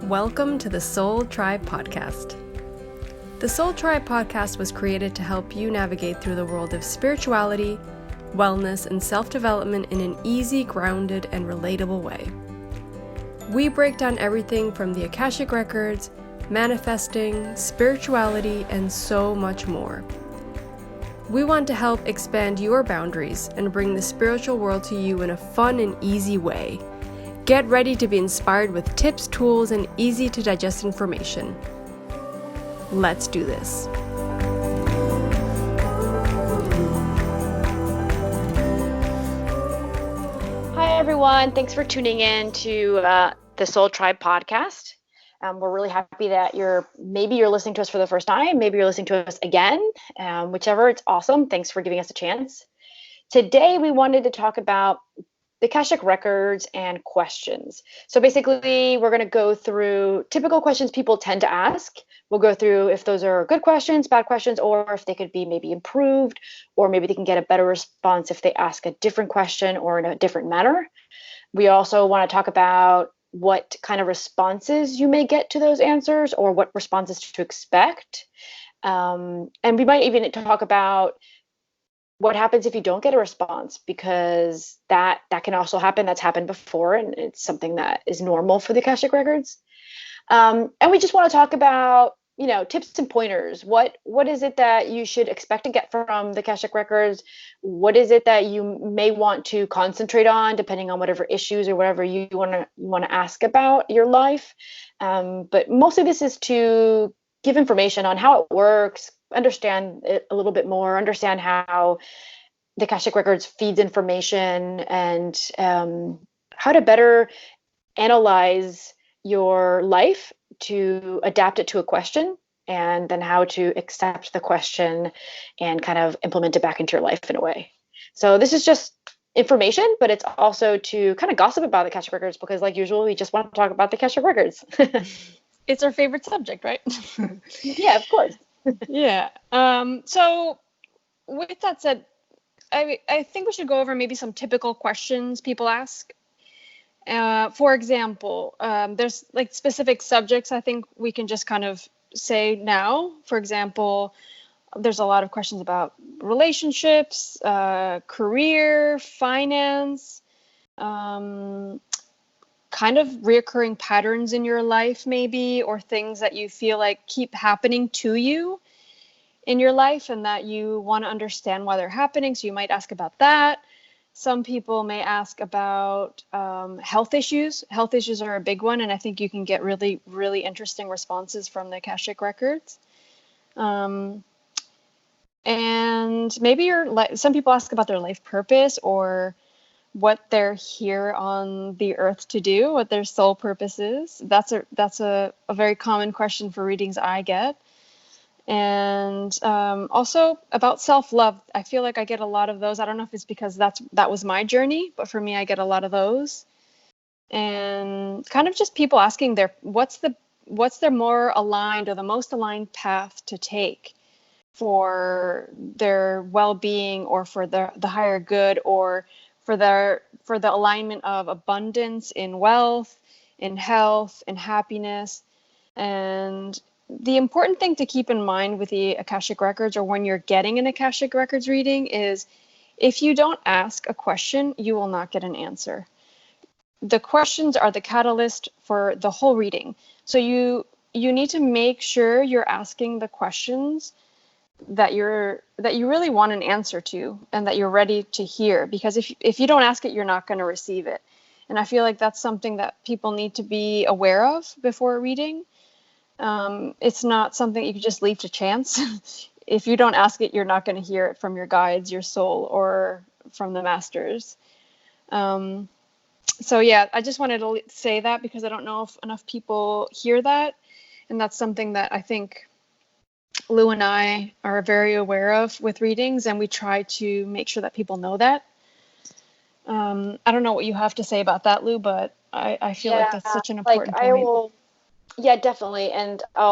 Welcome to the Soul Tribe Podcast. The Soul Tribe Podcast was created to help you navigate through the world of spirituality, wellness, and self-development in an easy, grounded, and relatable way. We break down everything from the Akashic Records, manifesting, spirituality, and so much more. We want to help expand your boundaries and bring the spiritual world to you in a fun and easy way. Get ready to be inspired with tips, tools, and easy to digest information. Let's do this. Hi, everyone. Thanks for tuning in to the Soul Tribe podcast. We're really happy that maybe you're listening to us for the first time, maybe you're listening to us again, whichever, it's awesome. Thanks for giving us a chance. Today, we wanted to talk about the Akashic Records and questions. So basically, we're going to go through typical questions people tend to ask. We'll go through if those are good questions, bad questions, or if they could be maybe improved, or maybe they can get a better response if they ask a different question or in a different manner. We also want to talk about what kind of responses you may get to those answers or what responses to expect. And we might even talk about what happens if you don't get a response, because that can also happen. That's happened before, and it's something that is normal for the Akashic Records. And we just want to talk about, tips and pointers. What is it that you should expect to get from the Akashic Records? What is it that you may want to concentrate on, depending on whatever issues or whatever you want to ask about your life? But mostly this is to give information on how it works, understand it a little bit more, understand how the Akashic Records feeds information, and how to better analyze your life to adapt it to a question, and then how to accept the question and kind of implement it back into your life in a way. So this is just information, but it's also to kind of gossip about the Akashic Records, because like usual, we just want to talk about the Akashic Records. It's our favorite subject, right? Yeah, of course. Yeah. So with that said, I think we should go over maybe some typical questions people ask. For example, there's like specific subjects I think we can just kind of say now. For example, there's a lot of questions about relationships, career, finance, kind of reoccurring patterns in your life maybe, or things that you feel like keep happening to you in your life and that you want to understand why they're happening. So you might ask about that. Some people may ask about health issues. Health issues are a big one, and I think you can get really, really interesting responses from the Akashic Records. And maybe some people ask about their life purpose, or what they're here on the earth to do, what their soul purpose is. That's a very common question for readings I get. And also about self-love. I feel like I get a lot of those. I don't know if it's because that was my journey, but for me, I get a lot of those. And kind of just people asking what's their more aligned or the most aligned path to take for their well-being, or for the higher good, or for the alignment of abundance in wealth, in health, in happiness. And the important thing to keep in mind with the Akashic Records, or when you're getting an Akashic Records reading, is if you don't ask a question, you will not get an answer. The questions are the catalyst for the whole reading. So you need to make sure you're asking the questions that you really want an answer to, and that you're ready to hear, because if you don't ask it, you're not going to receive it. And I feel like that's something that people need to be aware of before reading. It's not something you can just leave to chance. If you don't ask it, you're not going to hear it from your guides, your soul, or from the masters. So yeah, I just wanted to say that, because I don't know if enough people hear that, and that's something that I think Lou and I are very aware of with readings, and we try to make sure that people know that. I don't know what you have to say about that, Lou, but I feel like that's such an important point. Yeah, definitely. And I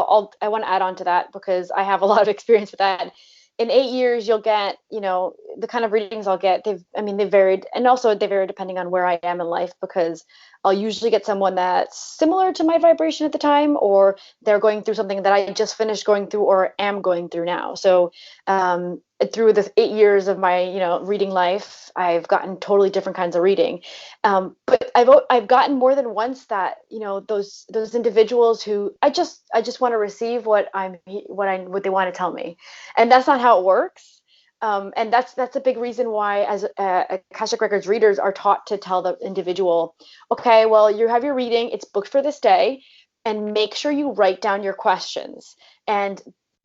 want to add on to that, because I have a lot of experience with that. In 8 years, you'll get, the kind of readings I'll get. They've varied, and also they vary depending on where I am in life, because I'll usually get someone that's similar to my vibration at the time, or they're going through something that I just finished going through or am going through now. So through the 8 years of my, reading life, I've gotten totally different kinds of reading. But I've gotten more than once that, those individuals who I just want to receive what they want to tell me, and that's not how it works. And that's a big reason why, as Akashic Records readers, are taught to tell the individual, okay, well, you have your reading, it's booked for this day, and make sure you write down your questions. And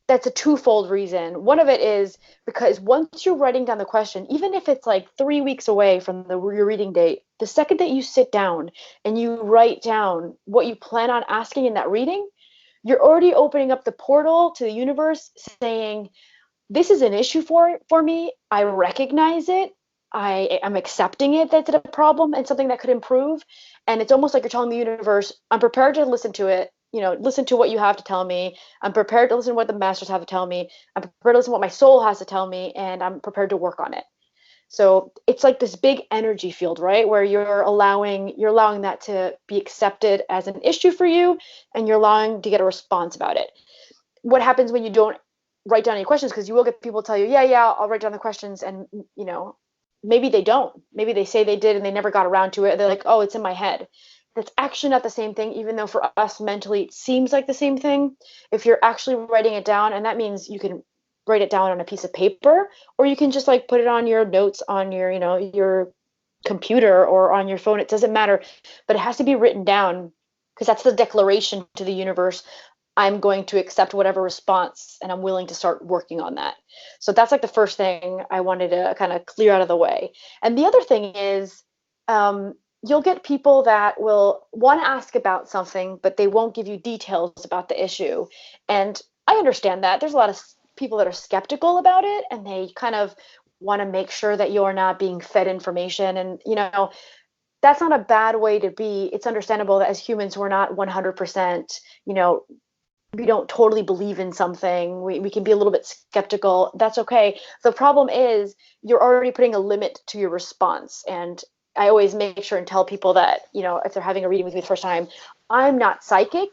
that's a twofold reason. One of it is because once you're writing down the question, even if it's like 3 weeks away from your reading date, the second that you sit down and you write down what you plan on asking in that reading, you're already opening up the portal to the universe saying, this is an issue for me. I recognize it. I am accepting it, that's a problem and something that could improve. And it's almost like you're telling the universe, I'm prepared to listen to it. Listen to what you have to tell me. I'm prepared to listen to what the masters have to tell me. I'm prepared to listen to what my soul has to tell me, and I'm prepared to work on it. So it's like this big energy field, right? Where you're allowing that to be accepted as an issue for you, and you're allowing to get a response about it. What happens when you don't write down any questions? Because you will get people tell you, yeah, I'll write down the questions, and maybe they don't. Maybe they say they did and they never got around to it. They're like, oh, it's in my head. That's actually not the same thing, even though for us mentally it seems like the same thing. If you're actually writing it down, and that means you can write it down on a piece of paper, or you can just like put it on your notes on your your computer or on your phone. It doesn't matter, but it has to be written down, because that's the declaration to the universe. I'm going to accept whatever response, and I'm willing to start working on that. So that's like the first thing I wanted to kind of clear out of the way. And the other thing is, you'll get people that will want to ask about something, but they won't give you details about the issue. And I understand that. There's a lot of people that are skeptical about it, and they kind of want to make sure that you're not being fed information. And, that's not a bad way to be. It's understandable that as humans, we're not 100%, we don't totally believe in something. We can be a little bit skeptical. That's okay. The problem is you're already putting a limit to your response. And I always make sure and tell people that, if they're having a reading with me the first time, I'm not psychic.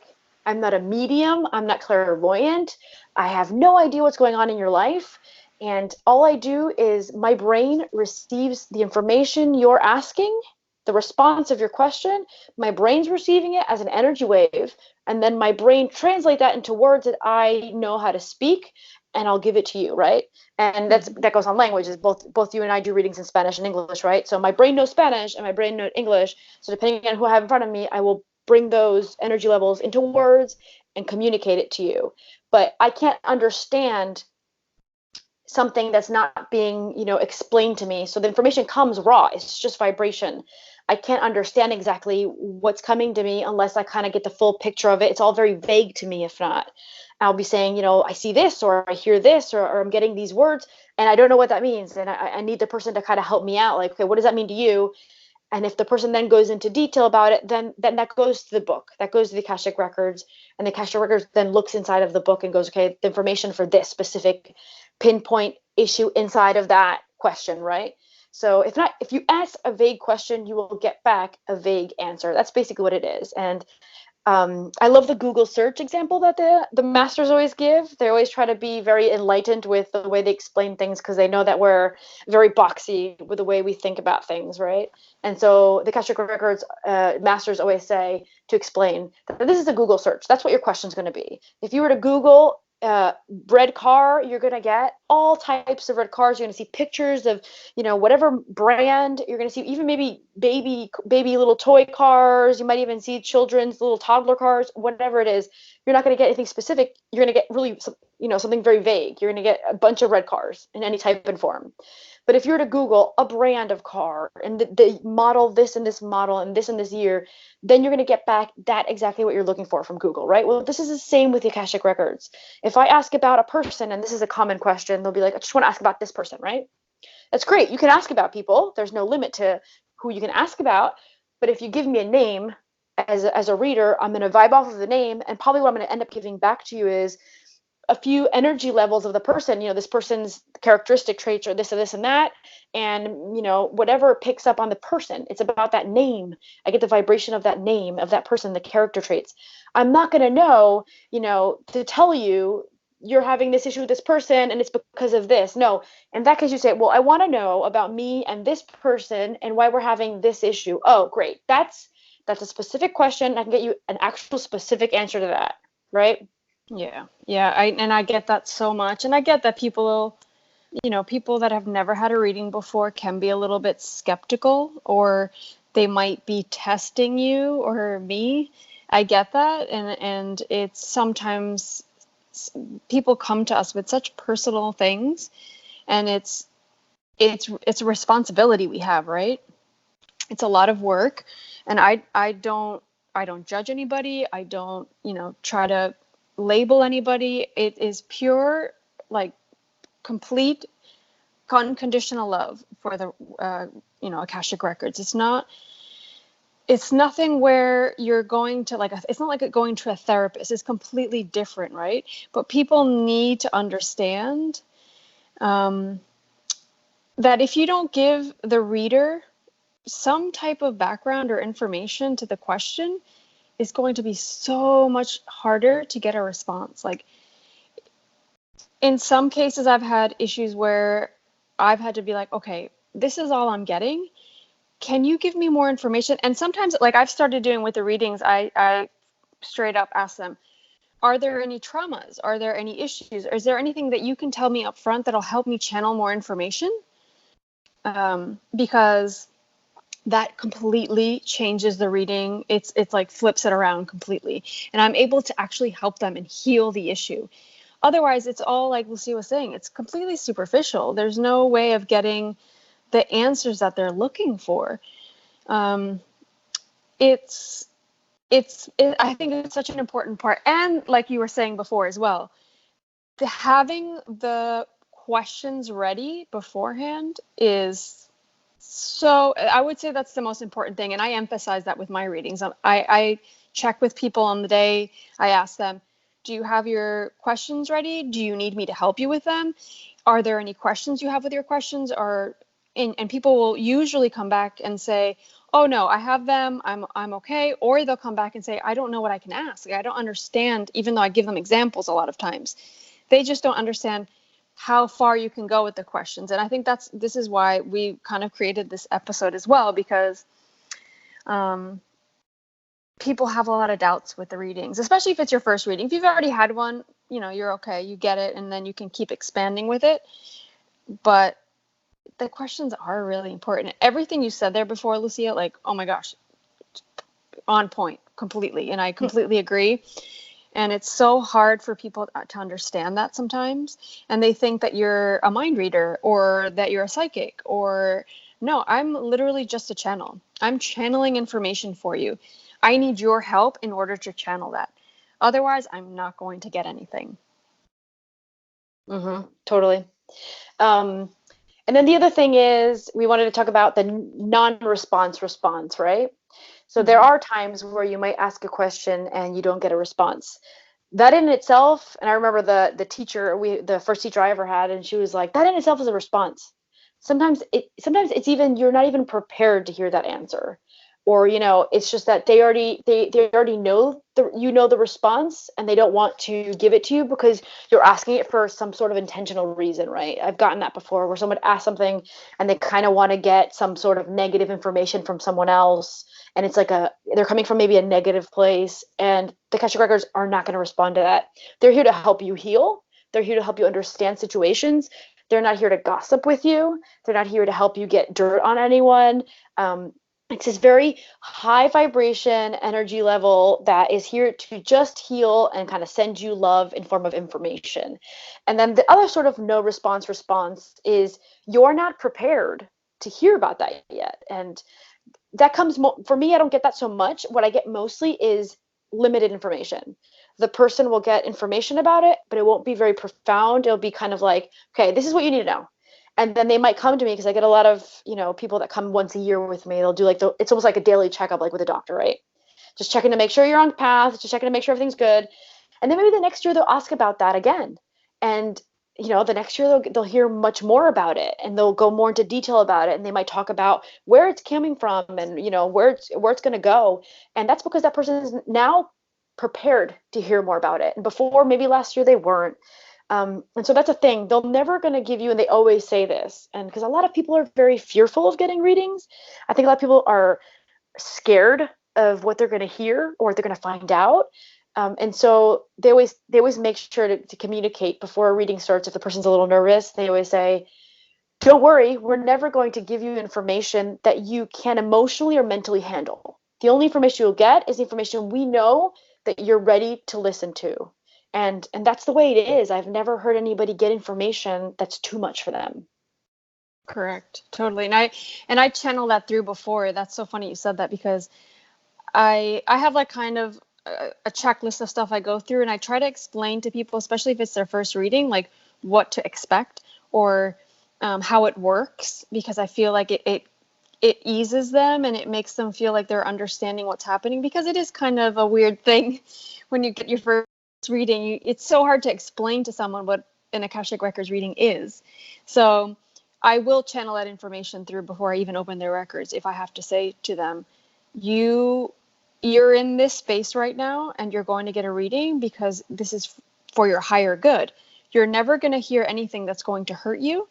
I'm not a medium. I'm not clairvoyant. I have no idea what's going on in your life. And all I do is my brain receives the information you're asking, the response of your question. My brain's receiving it as an energy wave, and then my brain translate that into words that I know how to speak, and I'll give it to you, right? And that goes on languages. Both you and I do readings in Spanish and English, right? So my brain knows Spanish and my brain knows English. So depending on who I have in front of me, I will bring those energy levels into words and communicate it to you. But I can't understand something that's not being, explained to me. So the information comes raw. It's just vibration. I can't understand exactly what's coming to me unless I kind of get the full picture of it. It's all very vague to me. If not, I'll be saying, I see this, or I hear this, or I'm getting these words, and I don't know what that means. And I need the person to kind of help me out. Like, okay, what does that mean to you? And if the person then goes into detail about it, then that goes to the book, that goes to the Akashic Records, and the Akashic Records then looks inside of the book and goes, okay, the information for this specific pinpoint issue inside of that question, right? So if you ask a vague question, you will get back a vague answer. That's basically what it is. And I love the Google search example that the masters always give. They always try to be very enlightened with the way they explain things, because they know that we're very boxy with the way we think about things, right? And so the Akashic Records masters always say to explain that this is a Google search. That's what your question is going to be. If you were to Google red car, you're going to get all types of red cars. You're going to see pictures of, whatever brand. You're going to see even maybe baby little toy cars. You might even see children's little toddler cars, whatever it is. You're not going to get anything specific. You're going to get really, something very vague. You're going to get a bunch of red cars in any type and form. But if you were to Google a brand of car and the model, this and this model and this year, then you're going to get back that exactly what you're looking for from Google, right? Well, this is the same with the Akashic Records. If I ask about a person, and this is a common question, they'll be like, I just want to ask about this person, right? That's great. You can ask about people. There's no limit to who you can ask about. But if you give me a name as a reader, I'm going to vibe off of the name. And probably what I'm going to end up giving back to you is a few energy levels of the person, this person's characteristic traits or this and that. And, whatever picks up on the person, it's about that name. I get the vibration of that name, of that person, the character traits. I'm not going to know, to tell you you're having this issue with this person and it's because of this. No, in that case, you say, well, I want to know about me and this person and why we're having this issue. Oh, great. That's a specific question. I can get you an actual specific answer to that. Right? Yeah. I get that so much. And I get that people that have never had a reading before can be a little bit skeptical, or they might be testing you or me. I get that. And it's sometimes people come to us with such personal things, and it's a responsibility we have, right? It's a lot of work, and I don't judge anybody. I don't, try to label anybody. It is pure, like, complete unconditional love for the Akashic Records. It's nothing where you're going to, it's not like going to a therapist. It's completely different, right? But people need to understand that if you don't give the reader some type of background or information to the question, it's going to be so much harder to get a response. Like, in some cases, I've had issues where I've had to be like, okay, this is all I'm getting. Can you give me more information? And sometimes, like I've started doing with the readings, I straight up ask them, are there any traumas? Are there any issues? Is there anything that you can tell me up front that'll help me channel more information? Because that completely changes the reading. It's like flips it around completely. And I'm able to actually help them and heal the issue. Otherwise, it's all, like Lucia was saying, it's completely superficial. There's no way of getting the answers that they're looking for. I think it's such an important part. And like you were saying before as well, having the questions ready beforehand is so, I would say that's the most important thing. And I emphasize that with my readings. I check with people on the day. I ask them, do you have your questions ready? Do you need me to help you with them? Are there any questions you have with your questions? And people will usually come back and say, oh no, I have them, I'm okay. Or they'll come back and say, I don't know what I can ask. I don't understand, even though I give them examples a lot of times. They just don't understand how far you can go with the questions. And I think this is why we kind of created this episode as well, because people have a lot of doubts with the readings, especially if it's your first reading. If you've already had one, you're okay, you get it, and then you can keep expanding with it. But the questions are really important. Everything you said there before, Lucia, like, oh my gosh, on point completely. And I completely agree. And it's so hard for people to understand that sometimes. And they think that you're a mind reader or that you're a psychic, or no, I'm literally just a channel. I'm channeling information for you. I need your help in order to channel that. Otherwise, I'm not going to get anything. Totally. And then the other thing is, we wanted to talk about the non-response response, right? So there are times where you might ask a question and you don't get a response. That in itself, and I remember the first teacher I ever had, and she was like, that in itself is a response. Sometimes it's even, you're not even prepared to hear that answer. Or, it's just that they already know the response, and they don't want to give it to you because you're asking it for some sort of intentional reason, right? I've gotten that before, where someone asks something and they kind of want to get some sort of negative information from someone else. And it's like they're coming from maybe a negative place, and the Akashic Records are not going to respond to that. They're here to help you heal. They're here to help you understand situations. They're not here to gossip with you. They're not here to help you get dirt on anyone. It's this very high vibration energy level that is here to just heal and kind of send you love in form of information. And then the other sort of no response is you're not prepared to hear about that yet. And that comes for me, I don't get that so much. What I get mostly is limited information. The person will get information about it, but it won't be very profound. It'll be kind of like, okay, this is what you need to know. And then they might come to me, because I get a lot of, people that come once a year with me. They'll do it's almost like a daily checkup, like with a doctor, right? Just checking to make sure you're on the path, just checking to make sure everything's good. And then maybe the next year they'll ask about that again. And, the next year they'll hear much more about it, and they'll go more into detail about it. And they might talk about where it's coming from, and, where it's going to go. And that's because that person is now prepared to hear more about it. And before, maybe last year, they weren't. And so that's a thing. They're never going to give you, and they always say this, and because a lot of people are very fearful of getting readings. I think a lot of people are scared of what they're going to hear or what they're going to find out. And so they always make sure to communicate before a reading starts. If the person's a little nervous, they always say, don't worry, we're never going to give you information that you can emotionally or mentally handle. The only information you'll get is the information we know that you're ready to listen to. And that's the way it is. I've never heard anybody get information that's too much for them. Correct. Totally. And I channel that through before. That's so funny you said that, because I have like kind of a checklist of stuff I go through, and I try to explain to people, especially if it's their first reading, like what to expect, or how it works, because I feel like it eases them and it makes them feel like they're understanding what's happening, because it is kind of a weird thing when you get your first reading. It's so hard to explain to someone what an Akashic Records reading is. So I will channel that information through before I even open their records. If I have to say to them, you're in this space right now and you're going to get a reading because this is for your higher good. You're never going to hear anything that's going to hurt you.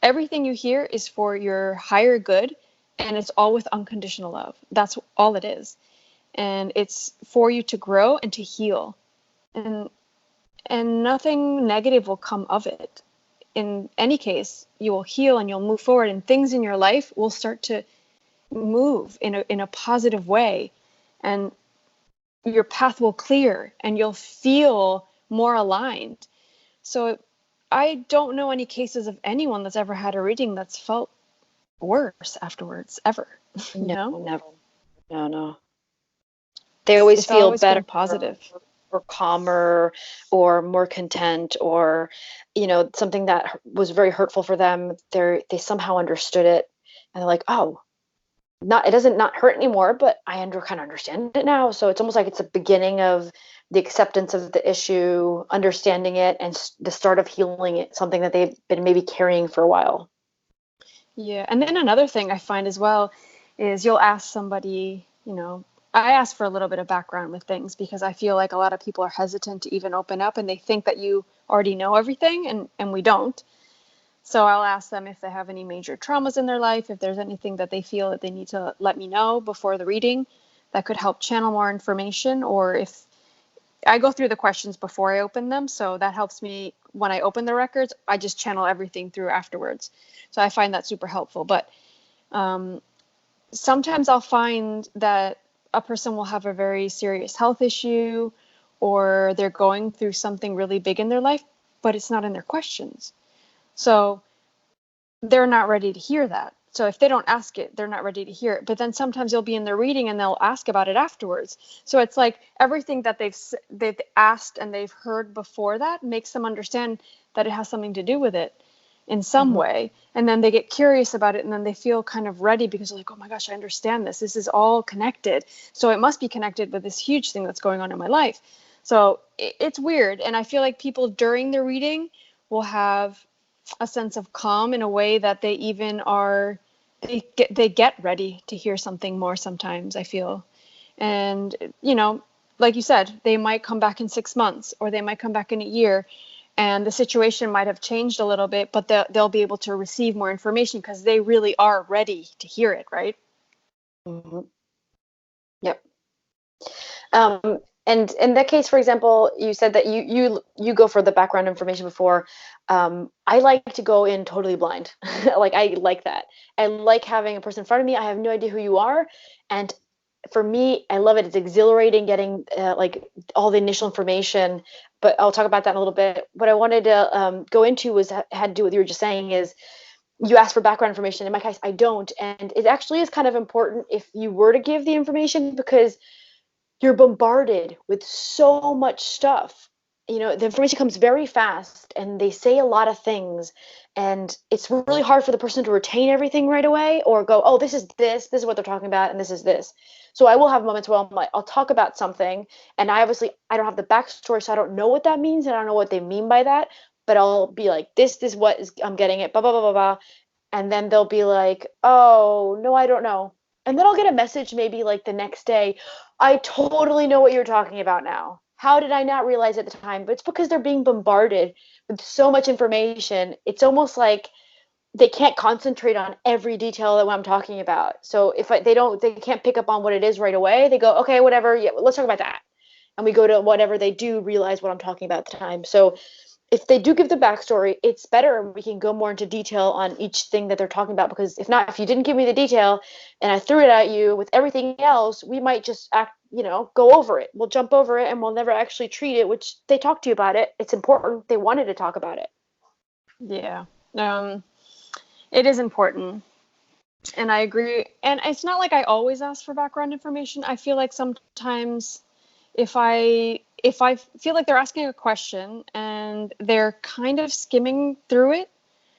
Everything you hear is for your higher good, and it's all with unconditional love. That's all it is. And it's for you to grow and to heal. And nothing negative will come of it. In any case, you will heal and you'll move forward, and things in your life will start to move in a positive way, and your path will clear and you'll feel more aligned. So I don't know any cases of anyone that's ever had a reading that's felt worse afterwards, ever. No, never. No. They always It's feel always better, been positive. or calmer, or more content, or something that was very hurtful for them, they somehow understood it, and they're like, oh, it doesn't not hurt anymore, but I kind of understand it now. So it's almost like it's a beginning of the acceptance of the issue, understanding it, and the start of healing it, something that they've been maybe carrying for a while. Yeah. And then another thing I find as well is you'll ask somebody, I ask for a little bit of background with things, because I feel like a lot of people are hesitant to even open up, and they think that you already know everything, and we don't. So I'll ask them if they have any major traumas in their life, if there's anything that they feel that they need to let me know before the reading that could help channel more information, or if I go through the questions before I open them. So that helps me when I open the records. I just channel everything through afterwards. So I find that super helpful. But sometimes I'll find that a person will have a very serious health issue, or they're going through something really big in their life, but it's not in their questions. So they're not ready to hear that. So if they don't ask it, they're not ready to hear it. But then sometimes you'll be in their reading and they'll ask about it afterwards. So it's like everything that they've asked and they've heard before that makes them understand that it has something to do with it in some way. And then they get curious about it, and then they feel kind of ready, because they're like, oh my gosh, I understand this. This is all connected. So it must be connected with this huge thing that's going on in my life. So it's weird. And I feel like people during the reading will have a sense of calm in a way that they even they get ready to hear something more sometimes, I feel. And like you said, they might come back in 6 months, or they might come back in a year, and the situation might have changed a little bit, but they'll be able to receive more information because they really are ready to hear it, right? Yep. And in that case, for example, you said that you go for the background information before. I like to go in totally blind. I like that. I like having a person in front of me. I have no idea who you are, and for me, I love it. It's exhilarating getting all the initial information. But I'll talk about that in a little bit. What I wanted to go into had to do with what you were just saying. Is you asked for background information. In my case, I don't, and it actually is kind of important if you were to give the information, because you're bombarded with so much stuff. The information comes very fast, and they say a lot of things, and it's really hard for the person to retain everything right away, or go, oh, this is what they're talking about, and this is this. So I will have moments where I'll talk about something, and I don't have the backstory, so I don't know what that means, and I don't know what they mean by that. But I'll be like, this is what is I'm getting it, blah blah blah blah blah, and then they'll be like, oh no, I don't know, and then I'll get a message maybe like the next day, I totally know what you're talking about now. How did I not realize at the time? But it's because they're being bombarded with so much information. It's almost like they can't concentrate on every detail that I'm talking about. So they can't pick up on what it is right away. They go, okay, whatever. Yeah, let's talk about that. And we go to whatever they do realize what I'm talking about at the time. So if they do give the backstory, it's better. We can go more into detail on each thing that they're talking about, because if not, if you didn't give me the detail and I threw it at you with everything else, we might just go over it. We'll jump over it and we'll never actually treat it, which they talked to you about it. It's important. They wanted to talk about it. Yeah. It is important. And I agree. And it's not like I always ask for background information. I feel like sometimes if I feel like they're asking a question and they're kind of skimming through it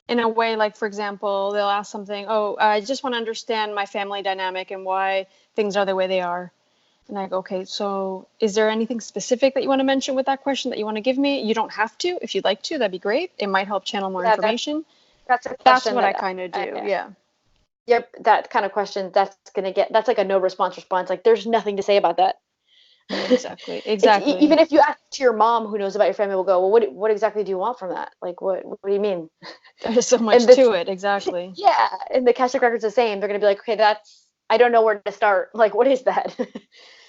in a way, like, for example, they'll ask something, oh, I just want to understand my family dynamic and why things are the way they are. And I go, okay, so is there anything specific that you want to mention with that question that you want to give me? You don't have to. If you'd like to, that'd be great. It might help channel more information. That's a question. That's what I kind of do. Yeah. Yep, that kind of question, that's like a no response. Like, there's nothing to say about that. Exactly. Even if you ask to your mom who knows about your family, will go, well, what exactly do you want from that? Like, what do you mean? There's so much to it. Exactly. Yeah, and the Akashic Records the same. They're gonna be like, okay, I don't know where to start. Like, what is that?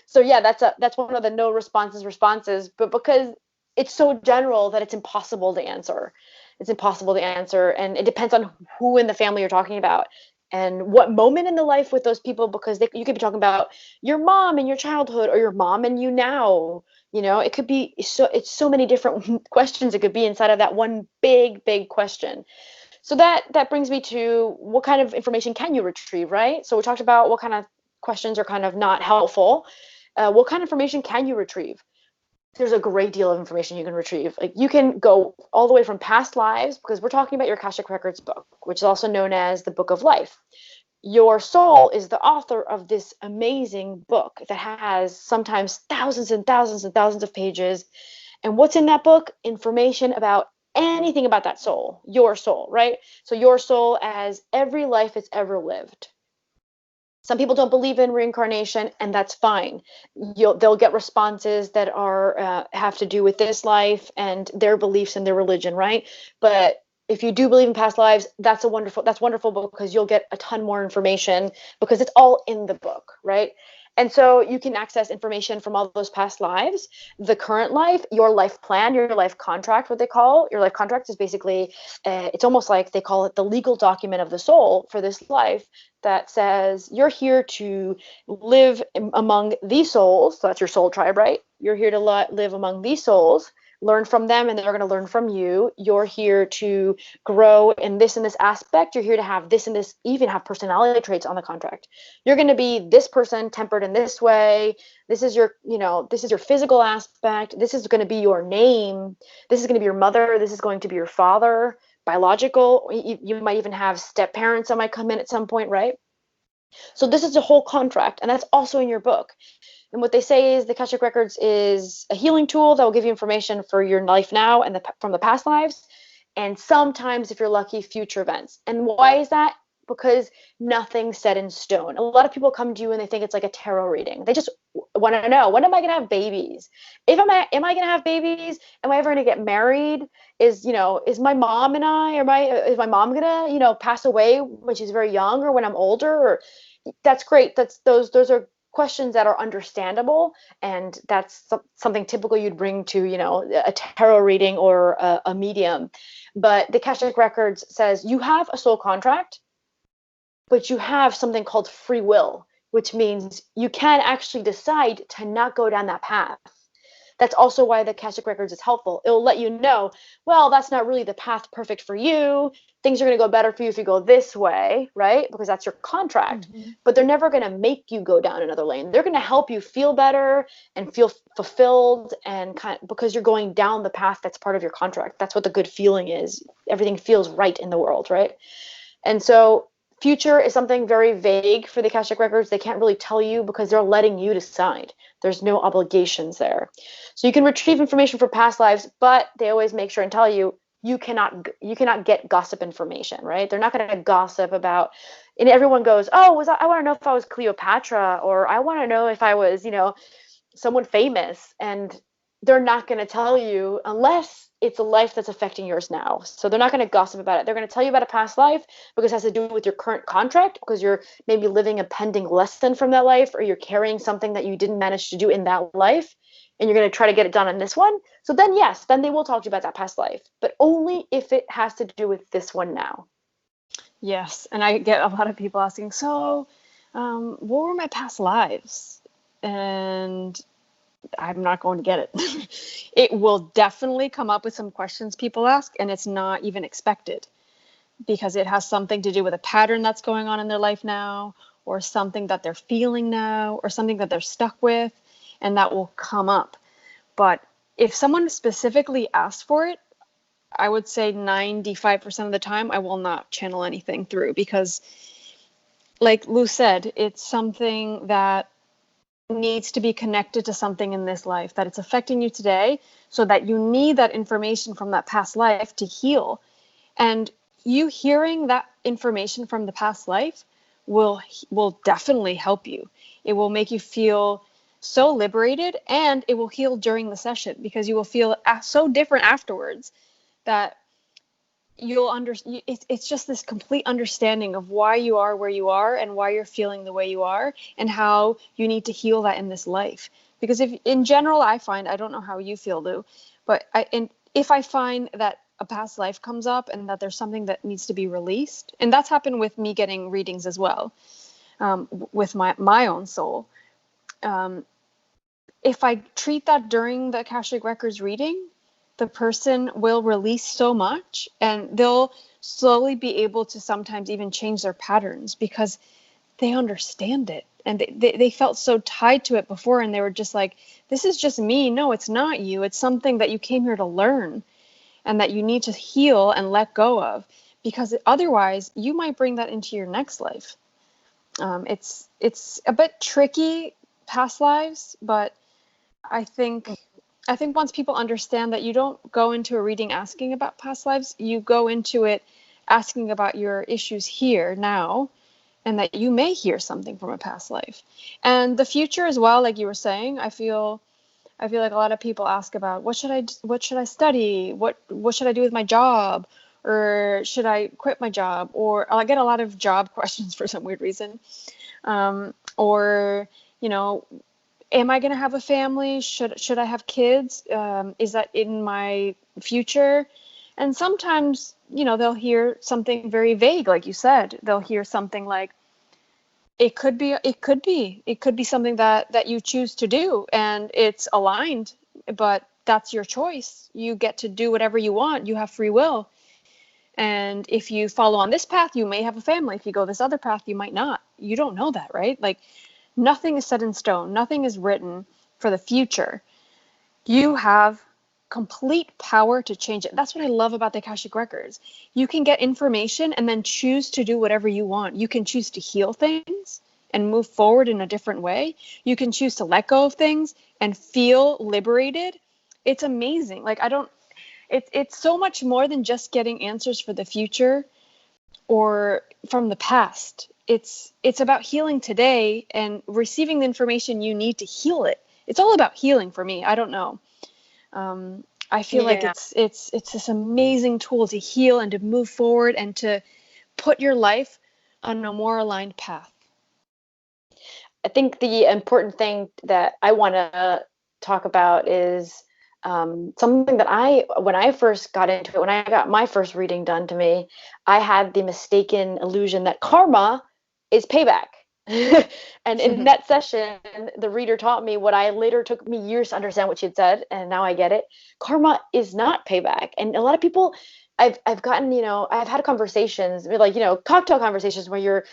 So yeah, that's one of the no responses, but because it's so general that it's impossible to answer. It's impossible to answer, and it depends on who in the family you're talking about and what moment in the life with those people, because you could be talking about your mom in your childhood or your mom and you now. It could be it's so many different questions it could be inside of that one big question. So that brings me to, what kind of information can you retrieve, right? So we talked about what kind of questions are kind of not helpful. What kind of information can you retrieve? There's a great deal of information you can retrieve. Like, you can go all the way from past lives, because we're talking about your Akashic Records book, which is also known as the Book of Life. Your soul is the author of this amazing book that has sometimes thousands and thousands and thousands of pages. And what's in that book? Information about anything about that soul, your soul, right? So your soul as every life it's ever lived. Some people don't believe in reincarnation, and that's fine. They'll get responses that are have to do with this life and their beliefs and their religion, right? But if you do believe in past lives, that's wonderful, because you'll get a ton more information, because it's all in the book, right? And so you can access information from all those past lives, the current life, your life plan, your life contract. What they call your life contract is basically, it's almost like they call it the legal document of the soul for this life, that says you're here to live among these souls. So that's your soul tribe, right? You're here to live among these souls, learn from them, and they're going to learn from you. You're here to grow in this and this aspect. You're here to have this and this, even have personality traits on the contract. You're going to be this person, tempered in this way. This is your physical aspect. This is going to be your name. This is going to be your mother. This is going to be your father. Biological, you might even have step parents that might come in at some point, right? So this is a whole contract, and that's also in your book. And what they say is the Akashic Records is a healing tool that will give you information for your life now and from the past lives, and sometimes, if you're lucky, future events. And why is that? Because nothing's set in stone. A lot of people come to you and they think it's like a tarot reading. They just want to know, when am I going to have babies? Am I going to have babies? Am I ever going to get married? Is my mom and is my mom going to, pass away when she's very young, or when I'm older? Or that's great. Those are questions that are understandable, and that's something typical you'd bring to a tarot reading or a medium. But the Akashic Records says you have a soul contract, but you have something called free will, which means you can actually decide to not go down that path. That's also why the Akashic Records is helpful. It'll let you know, well, that's not really the path perfect for you. Things are going to go better for you if you go this way, right? Because that's your contract. Mm-hmm. But they're never going to make you go down another lane. They're going to help you feel better and feel fulfilled, and because you're going down the path that's part of your contract. That's what the good feeling is. Everything feels right in the world, right? And so Future is something very vague for the Akashic Records. They can't really tell you because they're letting you decide. There's no obligations there. So you can retrieve information for past lives, but they always make sure and tell you you cannot get gossip information, right? They're not going to gossip about, and everyone goes, "Oh, I want to know if I was Cleopatra, or I want to know if I was, someone famous," and they're not going to tell you unless it's a life that's affecting yours now. So they're not going to gossip about it. They're going to tell you about a past life because it has to do with your current contract, because you're maybe living a pending lesson from that life, or you're carrying something that you didn't manage to do in that life, and you're going to try to get it done in this one. So then, yes, then they will talk to you about that past life, but only if it has to do with this one now. Yes, and I get a lot of people asking, so what were my past lives? And I'm not going to get it. It will definitely come up with some questions people ask, and it's not even expected because it has something to do with a pattern that's going on in their life now, or something that they're feeling now, or something that they're stuck with, and that will come up. But if someone specifically asks for it, I would say 95% of the time I will not channel anything through because, like Lou said, it's something that needs to be connected to something in this life, that it's affecting you today, so that you need that information from that past life to heal. And you hearing that information from the past life will definitely help you. It will make you feel so liberated, and it will heal during the session because you will feel so different afterwards that you'll understand. It's just this complete understanding of why you are where you are and why you're feeling the way you are and how you need to heal that in this life. Because if in general, I find, I don't know how you feel, Lou, but if I find that a past life comes up and that there's something that needs to be released, and that's happened with me getting readings as well, with my own soul. If I treat that during the Akashic Records reading, the person will release so much, and they'll slowly be able to sometimes even change their patterns because they understand it, and they felt so tied to it before, and they were just like, this is just me. No, it's not you. It's something that you came here to learn and that you need to heal and let go of, because otherwise you might bring that into your next life. It's a bit tricky, past lives, but I think once people understand that you don't go into a reading asking about past lives, you go into it asking about your issues here now, and that you may hear something from a past life. And the future as well, like you were saying, I feel like a lot of people ask about what should I study? What should I do with my job? Or should I quit my job? Or I get a lot of job questions for some weird reason. Or, am I going to have a family? Should I have kids? Is that in my future? And sometimes, they'll hear something very vague, like you said. They'll hear something like, it could be something that you choose to do, and it's aligned, but that's your choice. You get to do whatever you want. You have free will. And if you follow on this path, you may have a family. If you go this other path, you might not. You don't know that, right? Like, nothing is set in stone. Nothing is written for the future. You have complete power to change it. That's what I love about the Akashic Records. You can get information and then choose to do whatever you want. You can choose to heal things and move forward in a different way. You can choose to let go of things and feel liberated. It's amazing. Like, it's so much more than just getting answers for the future or from the past. It's about healing today and receiving the information you need to heal it. It's all about healing for me. I don't know. I feel like it's this amazing tool to heal and to move forward and to put your life on a more aligned path. I think the important thing that I want to talk about is something that when I first got into it, when I got my first reading done to me, I had the mistaken illusion that karma is payback. And in that session, the reader taught me what I later took me years to understand what she had said, and now I get it. Karma is not payback. And a lot of people, I've gotten, I've had conversations, like, cocktail conversations where you're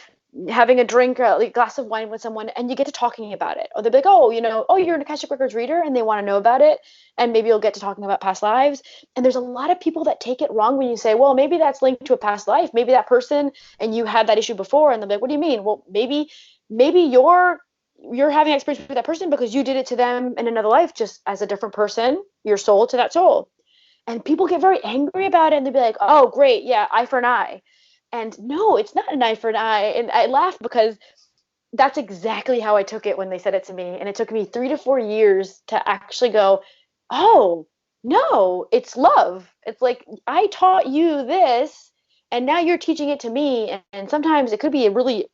having a drink, like a glass of wine with someone, and you get to talking about it. Or they'll be like, oh, oh, you're an Akashic Records reader, and they want to know about it. And maybe you'll get to talking about past lives. And there's a lot of people that take it wrong when you say, well, maybe that's linked to a past life. Maybe that person and you had that issue before. And they'll be like, what do you mean? Well, maybe you're having experience with that person because you did it to them in another life, just as a different person, your soul to that soul. And people get very angry about it, and they'll be like, oh, great, yeah, eye for an eye. And no, it's not an eye for an eye. And I laugh because that's exactly how I took it when they said it to me. And it took me 3 to 4 years to actually go, oh, no, it's love. It's like, I taught you this, and now you're teaching it to me. And sometimes it could be a really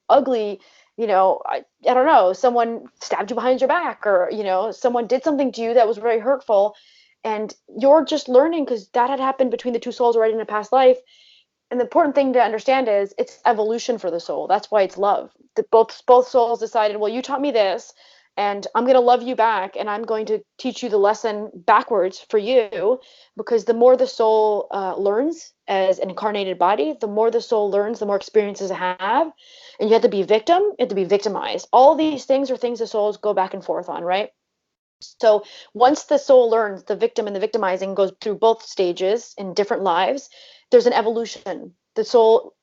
ugly, I don't know, someone stabbed you behind your back, or, someone did something to you that was very hurtful. And you're just learning because that had happened between the two souls already in a past life. And the important thing to understand is it's evolution for the soul. That's why it's love. Both souls decided, well, you taught me this, and I'm going to love you back, and I'm going to teach you the lesson backwards for you, because the more the soul learns as an incarnated body, the more the soul learns, the more experiences it have. And you have to be victim, you have to be victimized. All these things are things the souls go back and forth on, right? So once the soul learns, the victim and the victimizing goes through both stages in different lives, there's an evolution.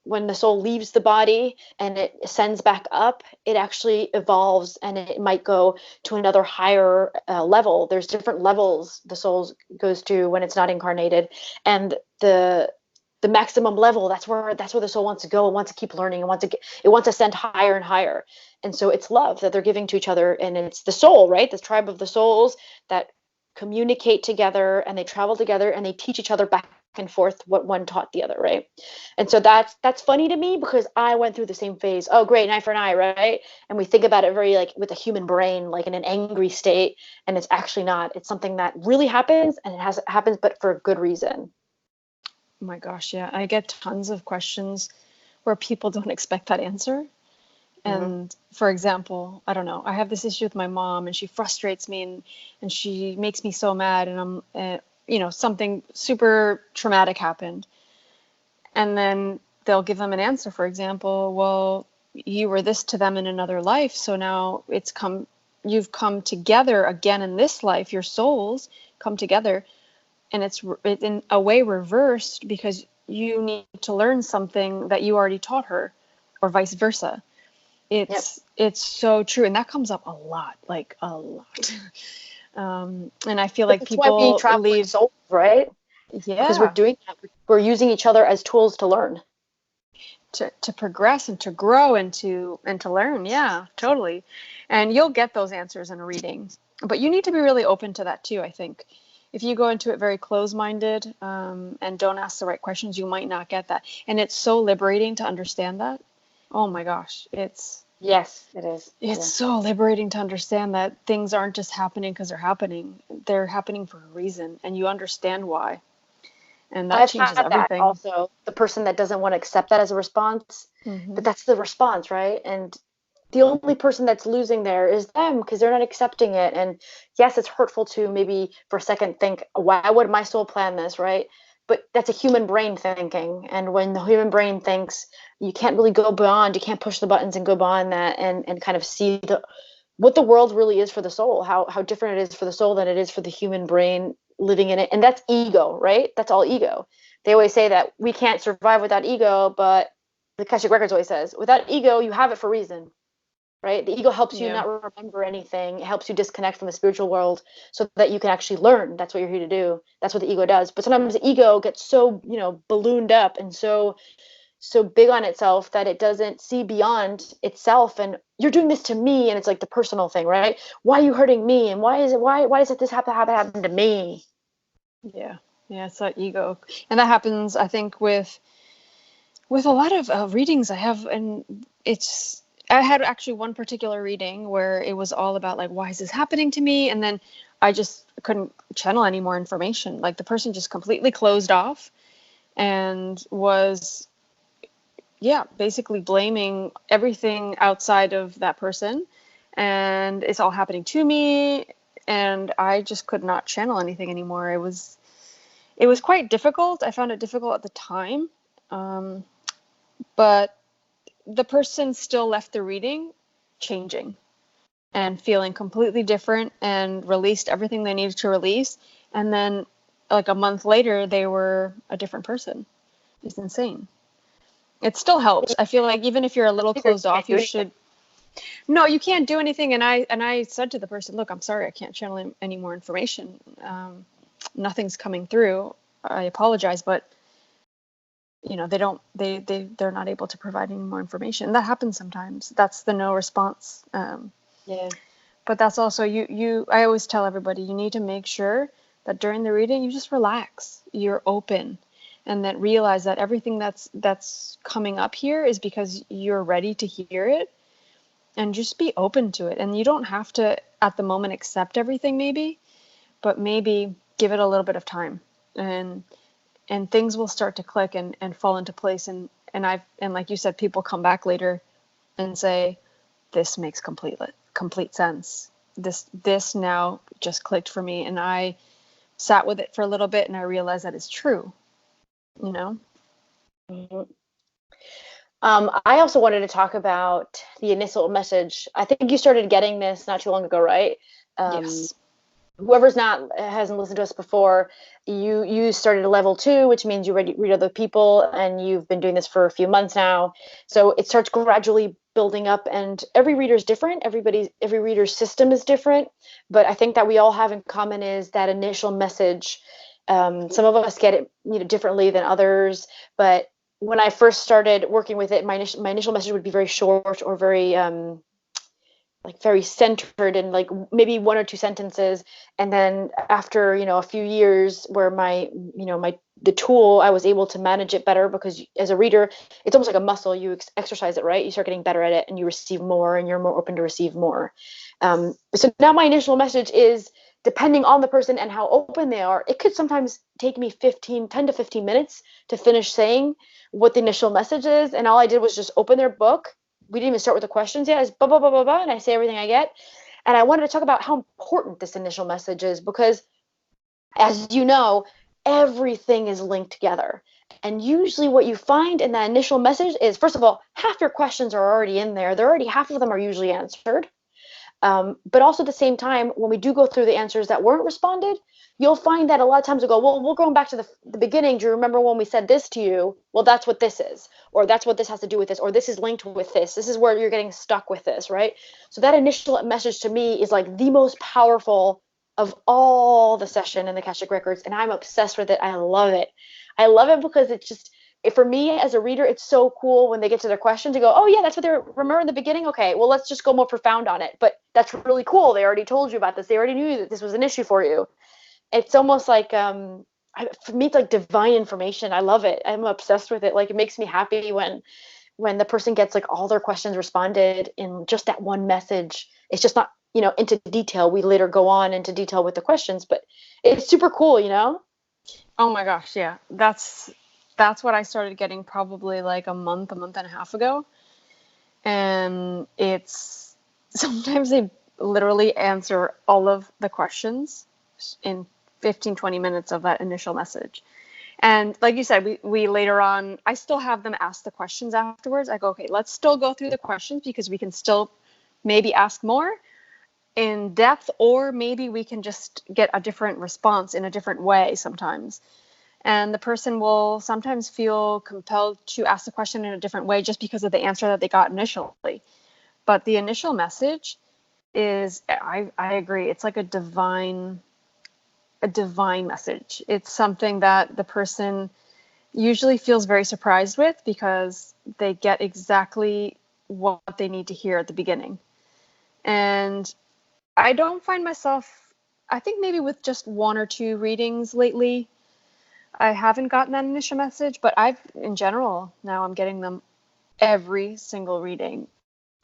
When the soul leaves the body and it ascends back up, it actually evolves, and it might go to another higher level. There's different levels the soul goes to when it's not incarnated, and the maximum level, that's where the soul wants to go. It wants to keep learning. It wants to ascend higher and higher. And so it's love that they're giving to each other, and it's the soul, right? The tribe of the souls that communicate together, and they travel together, and they teach each other back and forth what one taught the other, right? And so that's funny to me because I went through the same phase. Oh, great, an eye for an eye, right? And we think about it very like with a human brain, like in an angry state, and it's actually not. It's something that really happens, and it happens, but for a good reason. Oh my gosh, yeah. I get tons of questions where people don't expect that answer. And for example, I don't know, I have this issue with my mom, and she frustrates me, and she makes me so mad, and I'm, something super traumatic happened. And then they'll give them an answer. For example, well, you were this to them in another life. So now you've come together again in this life, your souls come together, and it's in a way reversed because you need to learn something that you already taught her, or vice versa. It's so true, and that comes up a lot, like a lot. And I feel like people leave souls, right? Yeah, because we're doing that. We're using each other as tools to learn, to progress and to grow and to learn. Yeah, totally. And you'll get those answers in a reading, but you need to be really open to that too. I think if you go into it very close-minded and don't ask the right questions, you might not get that. And it's so liberating to understand that. Oh my gosh, yes, it is. It's so liberating to understand that things aren't just happening because they're happening. They're happening for a reason, and you understand why. And that changes everything. That also, the person that doesn't want to accept that as a response, but that's the response, right? And the only person that's losing there is them, because they're not accepting it. And yes, it's hurtful to maybe for a second think, why would my soul plan this, right? But that's a human brain thinking. And when the human brain thinks, you can't really go beyond, you can't push the buttons and go beyond that and kind of see what the world really is for the soul, how different it is for the soul than it is for the human brain living in it. And that's ego, right? That's all ego. They always say that we can't survive without ego, but the Akashic Records always says, without ego, you have it for a reason. Right? The ego helps you not remember anything. It helps you disconnect from the spiritual world so that you can actually learn. That's what you're here to do. That's what the ego does. But sometimes the ego gets so, ballooned up and so big on itself that it doesn't see beyond itself. And you're doing this to me, and it's like the personal thing, right? Why are you hurting me? And why does this happen to me? Yeah, it's that ego, and that happens, I think, with a lot of readings I have, and I had actually one particular reading where it was all about like, why is this happening to me? And then I just couldn't channel any more information. Like the person just completely closed off and was, basically blaming everything outside of that person. And it's all happening to me. And I just could not channel anything anymore. It was quite difficult. I found it difficult at the time. But the person still left the reading changing and feeling completely different and released everything they needed to release. And then like a month later, they were a different person. It's insane. It still helps. I feel like even if you're a little closed off, you should. No, you can't do anything. And I said to the person, look, I'm sorry, I can't channel any more information. Nothing's coming through. I apologize, but you know, they're not able to provide any more information. That happens sometimes. That's the no response. Yeah. But that's also I always tell everybody, you need to make sure that during the reading, you just relax, you're open, and that realize that everything that's coming up here is because you're ready to hear it, and just be open to it. And you don't have to at the moment accept everything maybe, but maybe give it a little bit of time, and things will start to click and fall into place. And like you said, people come back later and say, this makes complete sense. This now just clicked for me, and I sat with it for a little bit, and I realized that it's true. You know. Mm-hmm. I also wanted to talk about the initial message. I think you started getting this not too long ago, right? Yes. Whoever's hasn't listened to us before, you started a level 2, which means you read other people, and you've been doing this for a few months now. So it starts gradually building up, and every reader is different. Every reader's system is different, but I think that we all have in common is that initial message. Some of us get it, differently than others, but when I first started working with it, my initial message would be very short or very like very centered in like maybe one or two sentences. And then after, a few years where the tool, I was able to manage it better, because as a reader, it's almost like a muscle. You exercise it, right? You start getting better at it, and you receive more, and you're more open to receive more. So now my initial message is, depending on the person and how open they are, it could sometimes take me 10 to 15 minutes to finish saying what the initial message is. And all I did was just open their book. We didn't even start with the questions yet. It's blah, blah, blah, blah, blah, and I say everything I get. And I wanted to talk about how important this initial message is, because, as you know, everything is linked together. And usually what you find in that initial message is, first of all, half your questions are already in there. Half of them are usually answered. But also at the same time, when we do go through the answers that weren't responded, you'll find that a lot of times we go, well, we're going back to the beginning. Do you remember when we said this to you? Well, that's what this is, or that's what this has to do with this, or this is linked with this. This is where you're getting stuck with this, right? So that initial message to me is like the most powerful of all the session in the Akashic Records, and I'm obsessed with it. I love it. I love it because it's just, for me as a reader, it's so cool when they get to their question to go, oh yeah, that's what they remember in the beginning. Okay, well, let's just go more profound on it. But that's really cool. They already told you about this. They already knew that this was an issue for you. It's almost like, for me, it's like divine information. I love it. I'm obsessed with it. Like, it makes me happy when the person gets like all their questions responded in just that one message. It's just not, into detail. We later go on into detail with the questions, but it's super cool, Oh my gosh, yeah. That's what I started getting probably like a month and a half ago. And it's sometimes they literally answer all of the questions in 15-20 minutes of that initial message. And like you said, we later on, I still have them ask the questions afterwards. I go, okay, let's still go through the questions, because we can still maybe ask more in depth, or maybe we can just get a different response in a different way sometimes. And the person will sometimes feel compelled to ask the question in a different way just because of the answer that they got initially. But the initial message is, I agree, it's like a divine message. It's something that the person usually feels very surprised with, because they get exactly what they need to hear at the beginning. And I don't find myself, I think maybe with just one or two readings lately, I haven't gotten that initial message, but in general, now I'm getting them every single reading,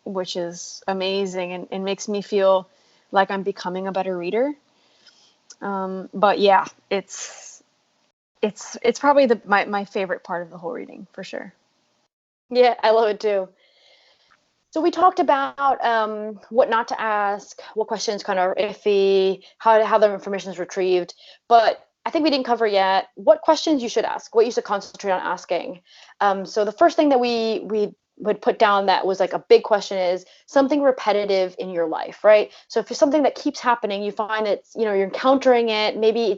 which is amazing, and makes me feel like I'm becoming a better reader. But yeah, it's probably my favorite part of the whole reading, for sure. Yeah, I love it too. So we talked about what not to ask, what questions kind of are iffy, how the information is retrieved, but I think we didn't cover yet what questions you should ask, what you should concentrate on asking. So the first thing that we would put down that was like a big question is something repetitive in your life, right? So if it's something that keeps happening, you find it's, you're encountering it, maybe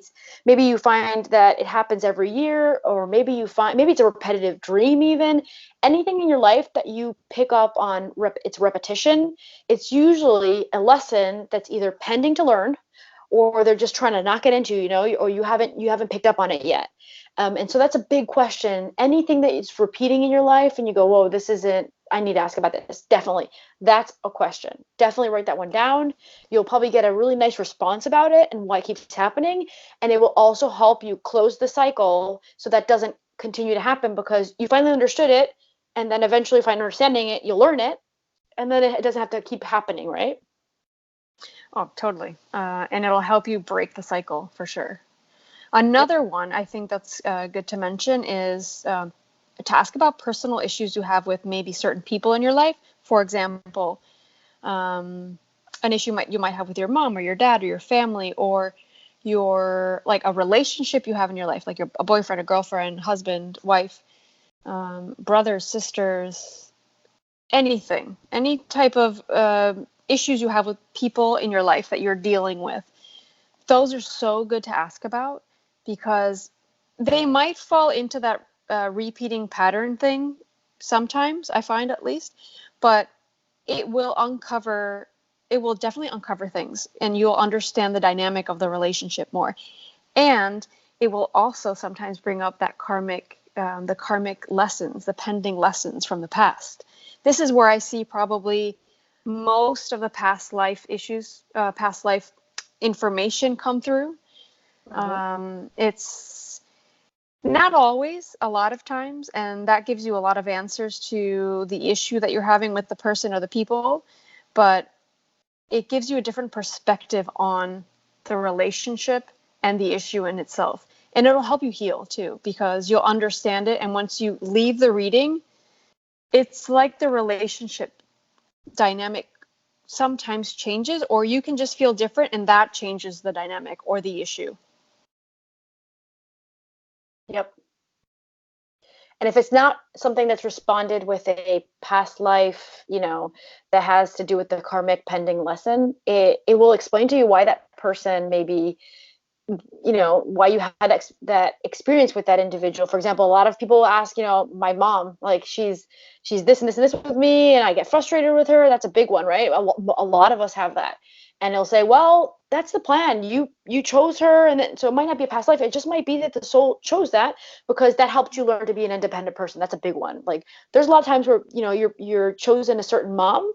you find that it happens every year, or maybe it's a repetitive dream even. Anything in your life that you pick up on its repetition, it's usually a lesson that's either pending to learn, or they're just trying to knock it into, or you haven't picked up on it yet. And so that's a big question. Anything that is repeating in your life and you go, whoa, this isn't, I need to ask about this. Definitely. That's a question. Definitely write that one down. You'll probably get a really nice response about it and why it keeps happening. And it will also help you close the cycle so that doesn't continue to happen, because you finally understood it. And then eventually, if I'm understanding it, you'll learn it. And then it doesn't have to keep happening, right? Oh, totally. And it'll help you break the cycle for sure. Another one I think that's good to mention is to ask about personal issues you have with maybe certain people in your life. For example, an issue you might have with your mom or your dad or your family, or your like a relationship you have in your life, like a boyfriend, a girlfriend, husband, wife, brothers, sisters, anything, any type of issues you have with people in your life that you're dealing with. Those are so good to ask about, because they might fall into that repeating pattern thing sometimes, I find at least, but it will definitely uncover things, and you'll understand the dynamic of the relationship more. And it will also sometimes bring up that the karmic lessons, the pending lessons from the past. This is where I see probably most of the past life issues, past life information come through. It's not always, a lot of times, and that gives you a lot of answers to the issue that you're having with the person or the people, but it gives you a different perspective on the relationship and the issue in itself. And it'll help you heal too, because you'll understand it. And once you leave the reading, it's like the relationship dynamic sometimes changes, or you can just feel different, and that changes the dynamic or the issue. Yep. And if it's not something that's responded with a past life, that has to do with the karmic pending lesson, it will explain to you why that person maybe, why you had that experience with that individual. For example, a lot of people ask, my mom, like she's this and this and this with me, and I get frustrated with her. That's a big one, right? A lot of us have that. And they'll say, well, that's the plan. You chose her, and then, so it might not be a past life. It just might be that the soul chose that because that helped you learn to be an independent person. That's a big one. Like there's a lot of times where you're chosen a certain mom,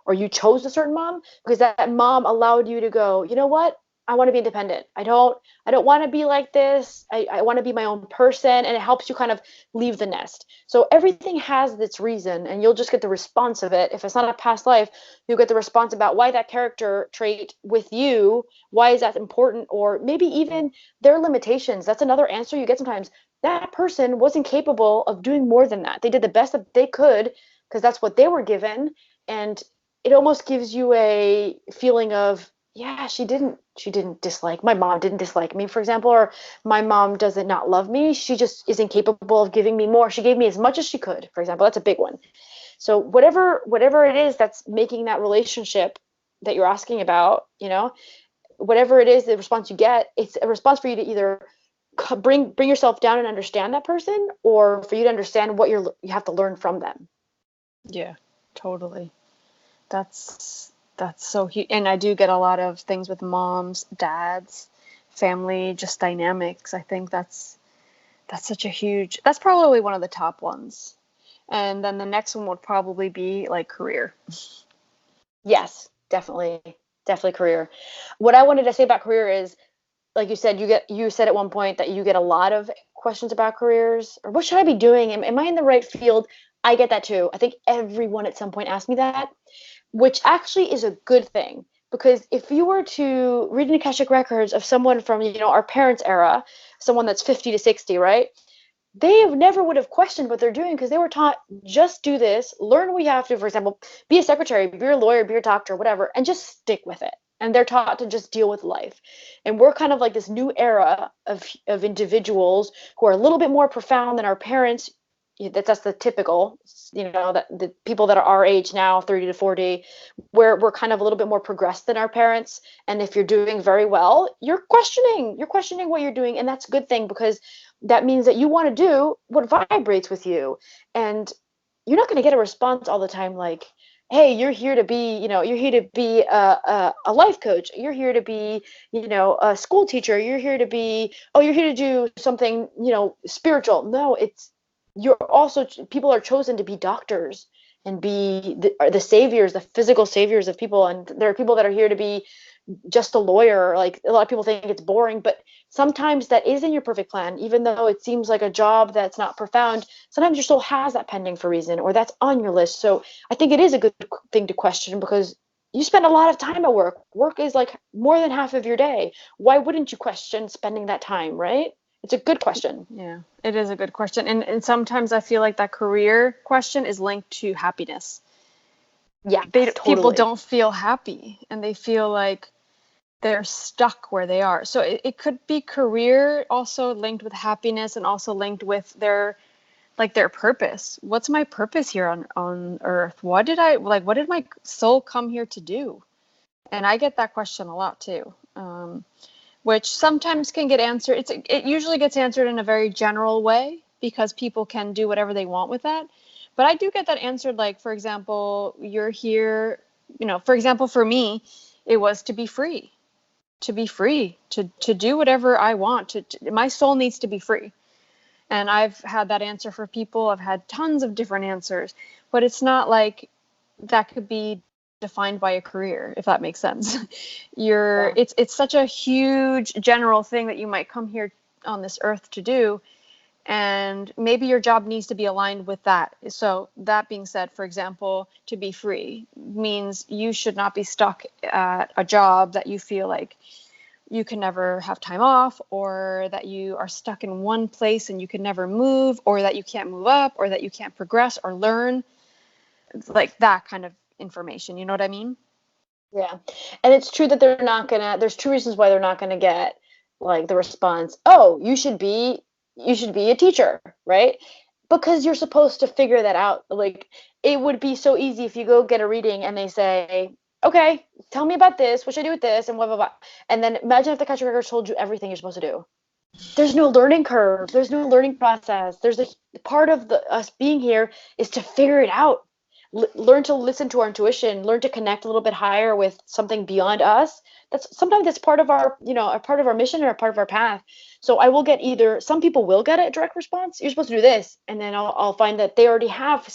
or you chose a certain mom because that mom allowed you to go, you know what? I want to be independent. I don't want to be like this. I want to be my own person. And it helps you kind of leave the nest. So everything has its reason, and you'll just get the response of it. If it's not a past life, you'll get the response about why that character trait with you, why is that important? Or maybe even their limitations. That's another answer you get sometimes. That person wasn't capable of doing more than that. They did the best that they could because that's what they were given. And it almost gives you a feeling of, yeah, she didn't dislike, my mom didn't dislike me, for example, or my mom doesn't not love me. She just isn't capable of giving me more. She gave me as much as she could, for example. That's a big one. So whatever it is that's making that relationship that you're asking about, whatever it is, the response you get, it's a response for you to either bring yourself down and understand that person, or for you to understand what you have to learn from them. Yeah, totally. That's so huge. And I do get a lot of things with moms, dads, family, just dynamics. I think that's that's probably one of the top ones. And then the next one would probably be like career. Yes, definitely career. What I wanted to say about career is, like you said, you said at one point that you get a lot of questions about careers, or what should I be doing? Am I in the right field? I get that too. I think everyone at some point asked me that, which actually is a good thing, because if you were to read an Akashic records of someone from, our parents' era, someone that's 50 to 60, right? They never would have questioned what they're doing because they were taught, just do this, learn what you have to, for example, be a secretary, be a lawyer, be a doctor, whatever, and just stick with it. And they're taught to just deal with life. And we're kind of like this new era of individuals who are a little bit more profound than our parents that's the typical, that the people that are our age now, 30 to 40, where we're kind of a little bit more progressed than our parents. And if you're doing very well, you're questioning what you're doing. And that's a good thing, because that means that you want to do what vibrates with you. And you're not going to get a response all the time like, hey, you're here to be, you're here to be a life coach. You're here to be, a school teacher. You're here to be, oh, you're here to do something, spiritual. No, you're also, people are chosen to be doctors and be the saviors, the physical saviors of people. And there are people that are here to be just a lawyer. Like, a lot of people think it's boring, but sometimes that isn't your perfect plan. Even though it seems like a job that's not profound, sometimes your soul has that pending for a reason, or that's on your list. So I think it is a good thing to question, because you spend a lot of time at work. Work is like more than half of your day. Why wouldn't you question spending that time, right? It's a good question. Yeah, it is a good question. And sometimes I feel like that career question is linked to happiness. Yeah, People totally. don't feel happy, and they feel like they're stuck where they are. So it could be career also linked with happiness, and also linked with their purpose. What's my purpose here on earth? What did my soul come here to do? And I get that question a lot too. Which sometimes can get answered. It usually gets answered in a very general way, because people can do whatever they want with that. But I do get that answered, like, for example, you're here, for example, for me, it was to be free, to do whatever I want. My soul needs to be free. And I've had that answer for people. I've had tons of different answers, but it's not like that could be defined by a career, if that makes sense. It's such a huge general thing that you might come here on this earth to do, and maybe your job needs to be aligned with that. So that being said, for example, to be free means you should not be stuck at a job that you feel like you can never have time off, or that you are stuck in one place and you can never move, or that you can't move up, or that you can't progress or learn, like that kind of information. You know what I mean? Yeah. And it's true that there's two reasons why they're not gonna get like the response, oh, you should be a teacher, right? Because you're supposed to figure that out. Like, it would be so easy if you go get a reading and they say, okay, tell me about this, what should I do with this, and blah blah blah. And then imagine if the Akashic Records told you everything you're supposed to do. There's no learning curve, there's no learning process. There's a part of us being here is to figure it out. Learn to listen to our intuition, learn to connect a little bit higher with something beyond us. That's part of our, a part of our mission, or a part of our path. So I will get, either some people will get a direct response, you're supposed to do this, and then I'll find that they already have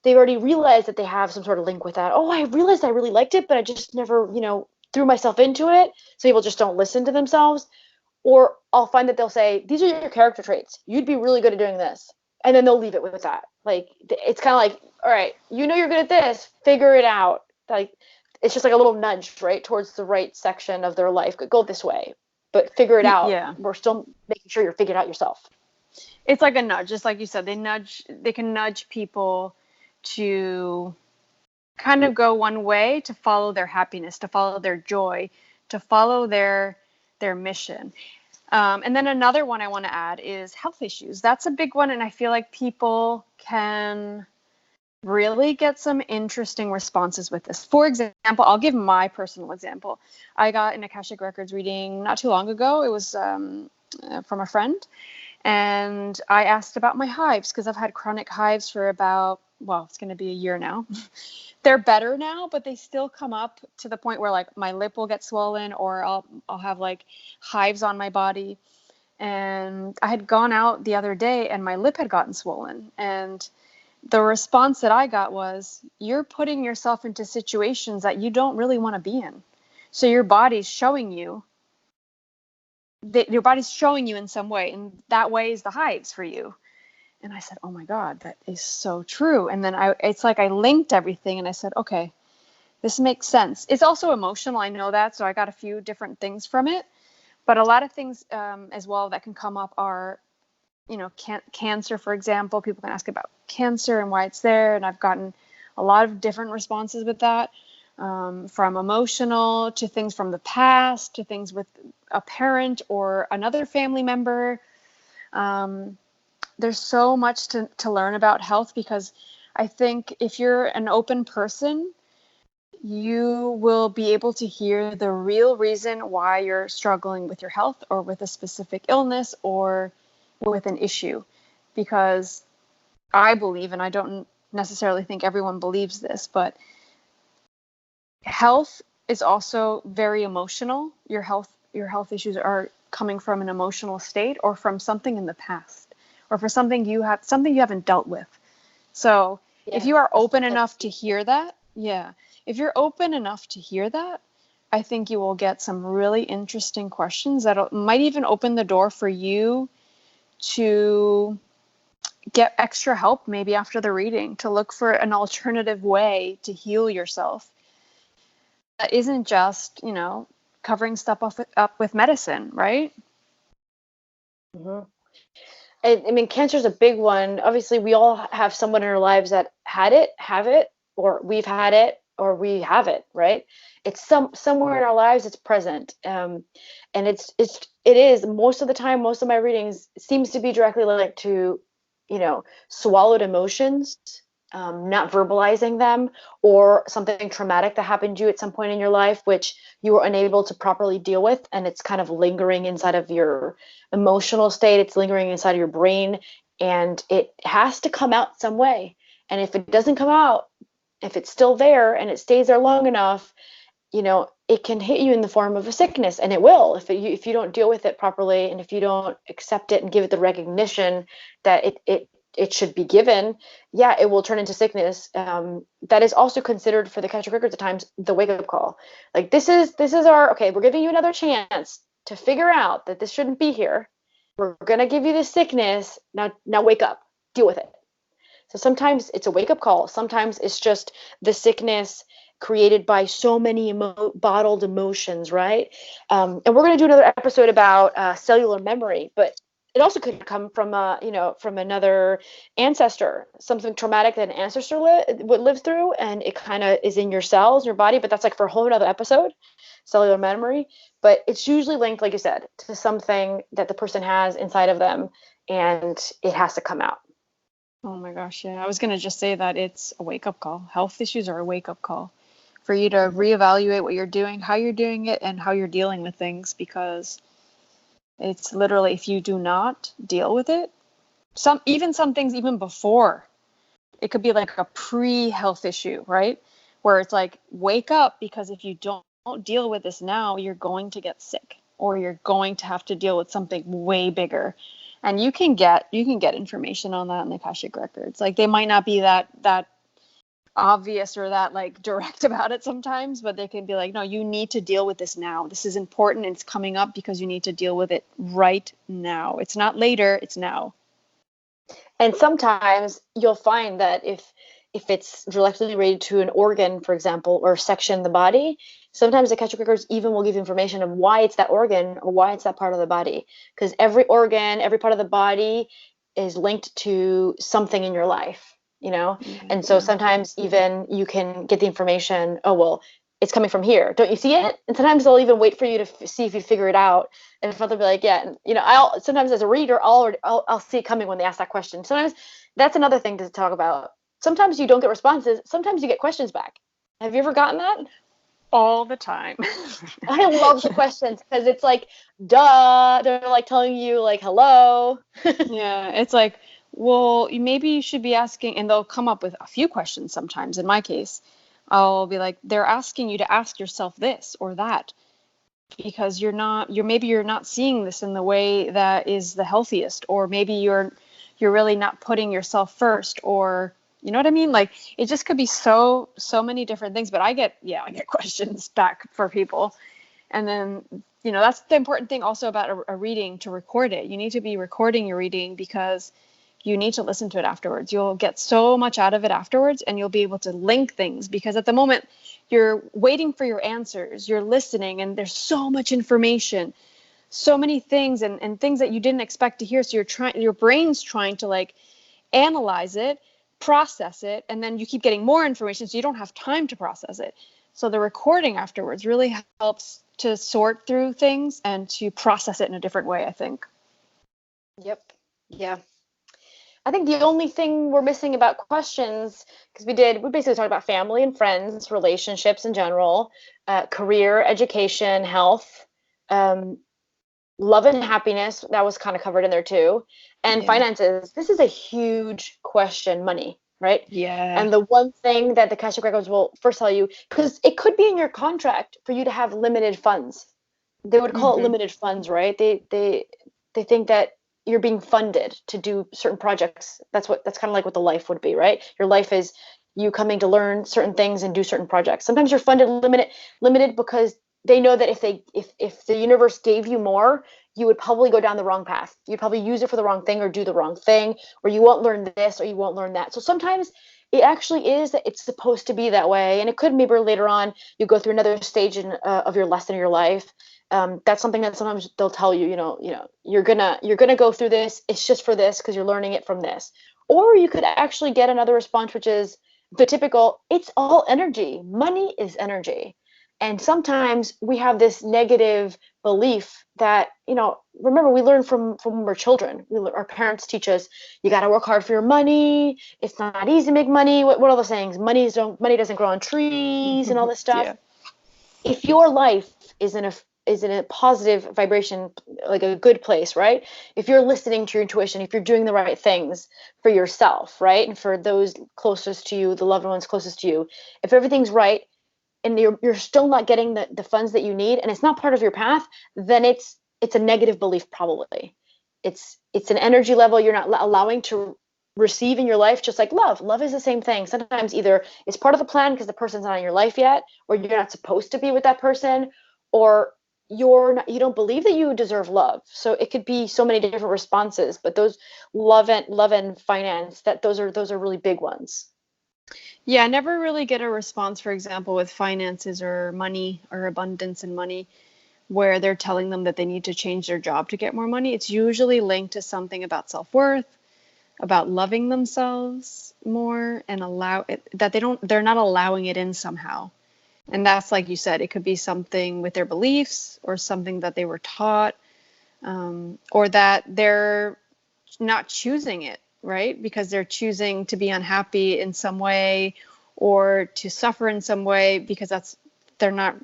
they already realized that they have some sort of link with that. Oh, I realized I really liked it, but I just never, threw myself into it. So people just don't listen to themselves. Or I'll find that they'll say, these are your character traits. You'd be really good at doing this. And then they'll leave it with that. Like, it's kind of like, all right, you're good at this. Figure it out. Like, it's just like a little nudge, right, towards the right section of their life. Go this way, but figure it out. Yeah. We're still making sure you're figuring it out yourself. It's like a nudge, just like you said. They can nudge people to kind of go one way, to follow their happiness, to follow their joy, to follow their mission. And then another one I want to add is health issues. That's a big one, and I feel like people can really get some interesting responses with this. For example, I'll give my personal example. I got an Akashic Records reading not too long ago. It was from a friend, and I asked about my hives, because I've had chronic hives for about, it's going to be a year now. They're better now, but they still come up to the point where, like, my lip will get swollen, or I'll have like hives on my body. And I had gone out the other day and my lip had gotten swollen, and the response that I got was, you're putting yourself into situations that you don't really want to be in. So your body's showing you in some way, and that way is the hives for you. And I said, oh my God, that is so true. And then it's like I linked everything, and I said, okay, this makes sense. It's also emotional, I know that, so I got a few different things from it. But a lot of things as well that can come up are, cancer, for example. People can ask about cancer and why it's there, and I've gotten a lot of different responses with that, from emotional to things from the past to things with a parent or another family member. there's so much to learn about health, because I think if you're an open person, you will be able to hear the real reason why you're struggling with your health or with a specific illness or with an issue. Because I believe, and I don't necessarily think everyone believes this, but health is also very emotional. Your health issues are coming from an emotional state or from something in the past or for something you haven't dealt with. So if you are open enough to hear that, if you're open enough to hear that, I think you will get some really interesting questions that might even open the door for you to get extra help maybe after the reading, to look for an alternative way to heal yourself that isn't just, covering stuff up with medicine, right? Mm-hmm. I mean, cancer is a big one. Obviously, we all have someone in our lives that have it, or we've had it, or we have it, right? It's somewhere in our lives. It's present, and it is most of the time. Most of my readings seems to be directly linked to, swallowed emotions, not verbalizing them, or something traumatic that happened to you at some point in your life, which you were unable to properly deal with, and it's kind of lingering inside of your emotional state. It's lingering inside of your brain, and it has to come out some way. And if it doesn't come out, if it's still there and it stays there long enough, it can hit you in the form of a sickness, and it will if you don't deal with it properly, and if you don't accept it and give it the recognition that it should be given. It will turn into sickness. That is also considered for the Akashic Records at times the wake up call. Like, this is our, okay, we're giving you another chance to figure out that this shouldn't be here. We're gonna give you this sickness. Now wake up, deal with it. So sometimes it's a wake up call. Sometimes it's just the sickness created by so many bottled emotions, right? And we're going to do another episode about cellular memory, but it also could come from, from another ancestor, something traumatic that an ancestor would live through, and it kind of is in your cells, your body. But that's like for a whole other episode, cellular memory. But it's usually linked, like you said, to something that the person has inside of them, and it has to come out. Oh my gosh, yeah. I was going to just say that it's a wake-up call. Health issues are a wake-up call for you to reevaluate what you're doing, how you're doing it, and how you're dealing with things, because it's literally, if you do not deal with it, some things even before, it could be like a pre-health issue, right? Where it's like, wake up, because if you don't deal with this now, you're going to get sick, or you're going to have to deal with something way bigger. And you can get information on that in the Akashic Records. Like, they might not be that obvious or that like direct about it sometimes, but they can be like, no, you need to deal with this now. This is important, and it's coming up because you need to deal with it right now. It's not later, it's now. And sometimes you'll find that if it's directly related to an organ, for example, or section of the body, sometimes the Akashic Records even will give information of why it's that organ or why it's that part of the body. Because every organ, every part of the body is linked to something in your life, And so sometimes even you can get the information, oh, well, it's coming from here. Don't you see it? And sometimes they'll even wait for you to see if you figure it out. And they'll be like, yeah. And, I'll sometimes as a reader, I'll see it coming when they ask that question. Sometimes that's another thing to talk about. Sometimes you don't get responses. Sometimes you get questions back. Have you ever gotten that? All the time. I love the questions because it's like, duh. They're like telling you like, hello. Yeah, it's like, well, maybe you should be asking, and they'll come up with a few questions sometimes. In my case, I'll be like, they're asking you to ask yourself this or that, because you're not seeing this in the way that is the healthiest, or maybe you're really not putting yourself first, or you know what I mean? Like, it just could be so many different things. But I get questions back for people. And then, that's the important thing also about a reading, to record it. You need to be recording your reading, because you need to listen to it afterwards. You'll get so much out of it afterwards, and you'll be able to link things, because at the moment you're waiting for your answers, you're listening, and there's so much information, so many things, and things that you didn't expect to hear. So your brain's trying to like analyze it, process it, and then you keep getting more information, so you don't have time to process it. So the recording afterwards really helps to sort through things and to process it in a different way, I think. Yep. Yeah. I think the only thing we're missing about questions, because we basically talked about family and friends, relationships in general, career, education, health, um, love and happiness. That was kind of covered in there too. And Yeah. finances. This is a huge question, money, right? Yeah. And the one thing that the Akashic Records will first tell you, because it could be in your contract for you to have limited funds. They would call it Mm-hmm. limited funds, right? They think that you're being funded to do certain projects. That's kind of like what the life would be, right? Your life is you coming to learn certain things and do certain projects. Sometimes you're funded limited because they know that if the universe gave you more, you would probably go down the wrong path. You'd probably use it for the wrong thing or do the wrong thing, or you won't learn this or you won't learn that. So sometimes it actually is that it's supposed to be that way, and it could maybe later on you go through another stage of your lesson in your life. That's something that sometimes they'll tell you, you're gonna go through this. It's just for this because you're learning it from this. Or you could actually get another response, which is the typical, it's all energy. Money is energy. And sometimes we have this negative belief that, remember, we learn from when we're children. Our parents teach us, you got to work hard for your money. It's not easy to make money. What are all the sayings? Money doesn't grow on trees and all this stuff. Yeah. If your life is in a positive vibration, like a good place, right? If you're listening to your intuition, if you're doing the right things for yourself, right? And for those closest to you, the loved ones closest to you, if everything's right and you're still not getting the funds that you need and it's not part of your path, then it's a negative belief probably. It's an energy level you're not allowing to receive in your life, just like love is the same thing. Sometimes either it's part of the plan because the person's not in your life yet, or you're not supposed to be with that person, or you don't believe that you deserve love. So it could be so many different responses, but those love and finance, those are really big ones. Yeah, I never really get a response, for example, with finances or money or abundance in money, where they're telling them that they need to change their job to get more money. It's usually linked to something about self-worth, about loving themselves more, and allow it that they're not allowing it in somehow. And that's, like you said, it could be something with their beliefs or something that they were taught, or that they're not choosing it, right? Because they're choosing to be unhappy in some way or to suffer in some way because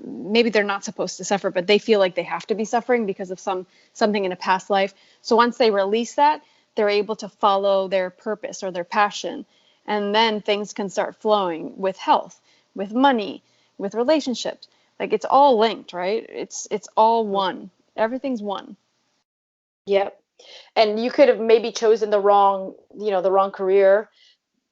maybe they're not supposed to suffer, but they feel like they have to be suffering because of something in a past life. So once they release that, they're able to follow their purpose or their passion. And then things can start flowing with health, with money, with relationships. Like, it's all linked, right? It's all one. Everything's one. Yep. And you could have maybe chosen the wrong career.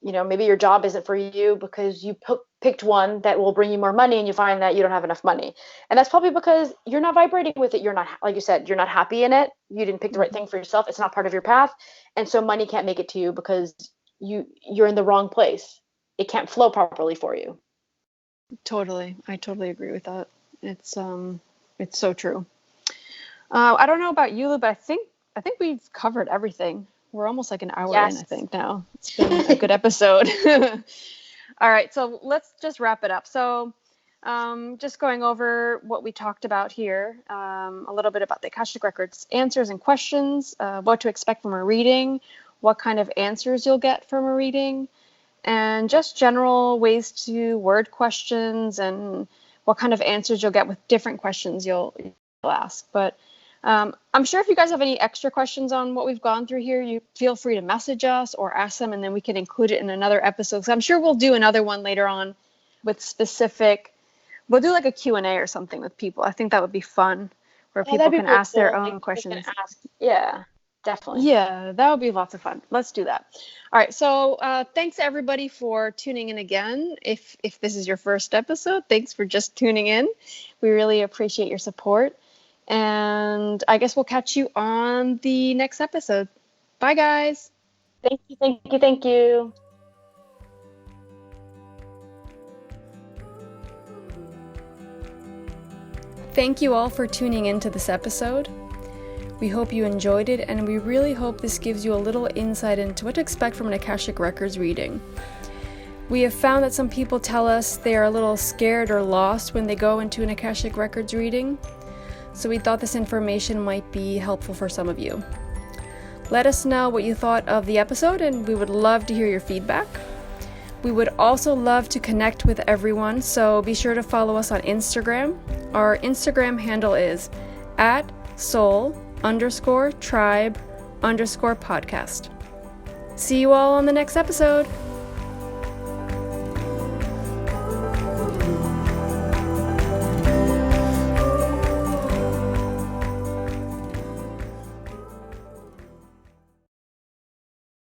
Maybe your job isn't for you because you picked one that will bring you more money and you find that you don't have enough money. And that's probably because you're not vibrating with it. You're not, like you said, you're not happy in it. You didn't pick the right thing for yourself. It's not part of your path. And so money can't make it to you because you're in the wrong place. It can't flow properly for you. Totally. I totally agree with that. It's so true. I don't know about you, Lou, but I think we've covered everything. We're almost like an hour in, I Yes. think, now. It's been a good episode. All right, so let's just wrap it up. So just going over what we talked about here, a little bit about the Akashic Records answers and questions, what to expect from a reading, what kind of answers you'll get from a reading, and just general ways to word questions and what kind of answers you'll get with different questions you'll ask. But I'm sure if you guys have any extra questions on what we've gone through here, you feel free to message us or ask them, and then we can include it in another episode. So I'm sure we'll do another one later on with we'll do like a Q&A or something with people. I think that would be fun, where people That'd be can really ask their cool. own Like, people questions. can ask. Yeah, definitely. Yeah, that would be lots of fun. Let's do that. All right. So thanks everybody for tuning in again. If this is your first episode, thanks for just tuning in. We really appreciate your support. And I guess we'll catch you on the next episode. Bye, guys. Thank you, thank you, thank you. Thank you all for tuning in to this episode. We hope you enjoyed it, and we really hope this gives you a little insight into what to expect from an Akashic Records reading. We have found that some people tell us they are a little scared or lost when they go into an Akashic Records reading, so we thought this information might be helpful for some of you. Let us know what you thought of the episode, and we would love to hear your feedback. We would also love to connect with everyone, so be sure to follow us on Instagram. Our Instagram handle is @soul_tribe_podcast. See you all on the next episode.